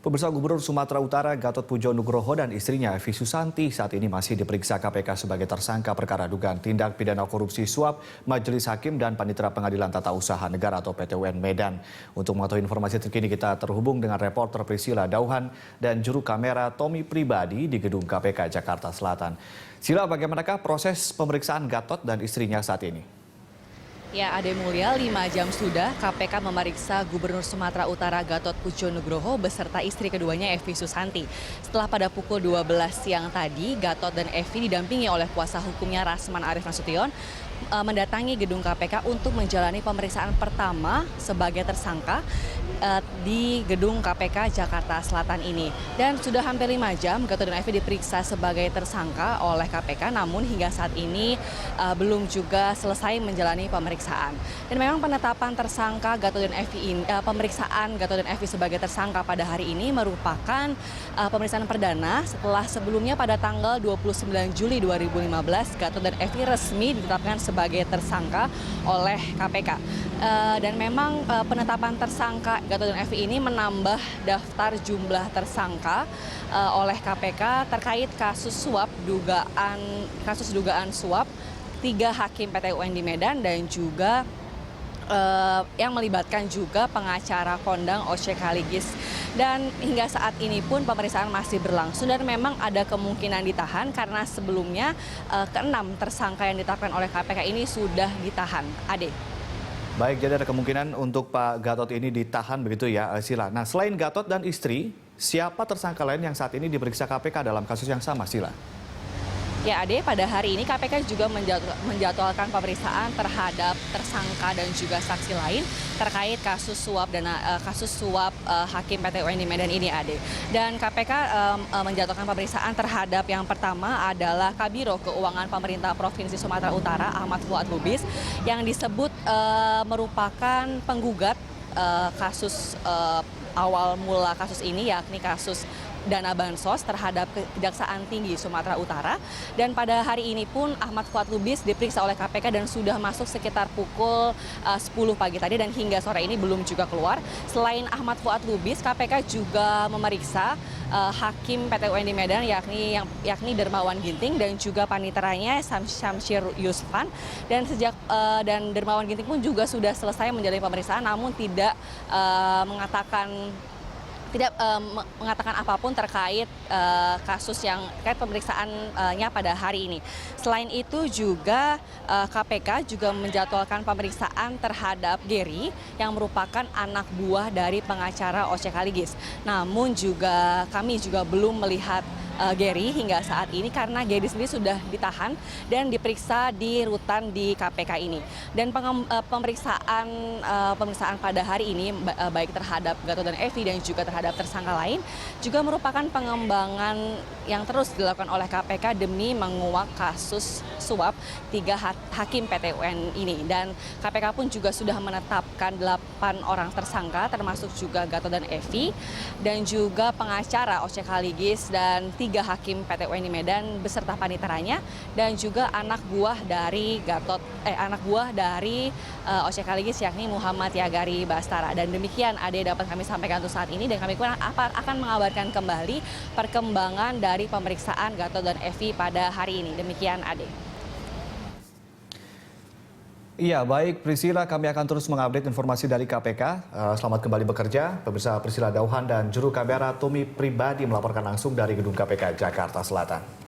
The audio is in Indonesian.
Pemirsa, Gubernur Sumatera Utara Gatot Pujo Nugroho dan istrinya Evi Susanti saat ini masih diperiksa KPK sebagai tersangka perkara dugaan tindak pidana korupsi suap Majelis Hakim dan Panitera Pengadilan Tata Usaha Negara atau PTUN Medan. Untuk mengetahui informasi terkini kita terhubung dengan reporter Priscila Dauhan dan juru kamera Tommy Pribadi di Gedung KPK Jakarta Selatan. Sila, bagaimanakah proses pemeriksaan Gatot dan istrinya saat ini? Ya, Ade Mulya, 5 jam sudah KPK memeriksa Gubernur Sumatera Utara Gatot Pujo Nugroho beserta istri keduanya Evi Susanti. Setelah pada pukul 12 siang tadi, Gatot dan Evi didampingi oleh kuasa hukumnya Rasman Arif Nasution mendatangi gedung KPK untuk menjalani pemeriksaan pertama sebagai tersangka di gedung KPK Jakarta Selatan ini. Dan sudah hampir 5 jam Gatot dan Evi diperiksa sebagai tersangka oleh KPK, namun hingga saat ini belum juga selesai menjalani pemeriksaan. Dan memang penetapan tersangka Gatot dan Evi ini, pemeriksaan Gatot dan Evi sebagai tersangka pada hari ini merupakan pemeriksaan perdana setelah sebelumnya pada tanggal 29 Juli 2015 Gatot dan Evi resmi ditetapkan sebagai tersangka oleh KPK. Dan memang penetapan tersangka Gatot dan Evi ini menambah daftar jumlah tersangka oleh KPK terkait kasus dugaan suap 3 hakim PTUN di Medan dan juga yang melibatkan juga pengacara kondang Oce Kaligis. Dan hingga saat ini pun pemeriksaan masih berlangsung dan memang ada kemungkinan ditahan karena sebelumnya ke-6 tersangka yang ditetapkan oleh KPK ini sudah ditahan. Ade. Baik, jadi ada kemungkinan untuk Pak Gatot ini ditahan begitu ya, Sila. Nah, selain Gatot dan istri, siapa tersangka lain yang saat ini diperiksa KPK dalam kasus yang sama, Sila? Ya, Ade, pada hari ini KPK juga menjadwalkan pemeriksaan terhadap tersangka dan juga saksi lain terkait kasus suap Hakim PTUN di Medan ini, Ade. Dan KPK menjadwalkan pemeriksaan terhadap yang pertama adalah Kabiro Keuangan Pemerintah Provinsi Sumatera Utara Ahmad Fuad Lubis yang disebut merupakan penggugat kasus awal mula kasus ini, yakni kasus dana bansos terhadap Kejaksaan Tinggi Sumatera Utara. Dan pada hari ini pun Ahmad Fuad Lubis diperiksa oleh KPK dan sudah masuk sekitar pukul 10 pagi tadi dan hingga sore ini belum juga keluar. Selain Ahmad Fuad Lubis, KPK juga memeriksa Hakim PTUN di Medan yakni Dermawan Ginting dan juga paniteranya Syamsir Yusfan. Dan Dermawan Ginting pun juga sudah selesai menjalani pemeriksaan namun tidak mengatakan apapun terkait kasus yang terkait pemeriksaannya pada hari ini. Selain itu juga KPK juga menjadwalkan pemeriksaan terhadap Gary yang merupakan anak buah dari pengacara Oce Kaligis. Namun kami juga belum melihat Gary hingga saat ini karena Gary sendiri sudah ditahan dan diperiksa di rutan di KPK ini. Dan pemeriksaan pada hari ini baik terhadap Gatot dan Evi dan juga terhadap tersangka lain juga merupakan pengembangan yang terus dilakukan oleh KPK demi menguak kasus suap 3 hakim PTUN ini. Dan KPK pun juga sudah menetapkan 8 orang tersangka termasuk juga Gatot dan Evi dan juga pengacara Oce Kaligis dan 3 hakim PTUN di Medan beserta paniteranya dan juga anak buah dari Oce Kaligis yakni Muhammad Yagari Bastara. Dan demikian Ade dapat kami sampaikan untuk saat ini dan kami pun akan mengabarkan kembali perkembangan dari pemeriksaan Gatot dan Evi pada hari ini. Demikian Ade. Iya, baik Priscila, kami akan terus mengupdate informasi dari KPK. Selamat kembali bekerja. Pemirsa, Priscila Dauhan dan juru kamera Tommy Pribadi melaporkan langsung dari Gedung KPK Jakarta Selatan.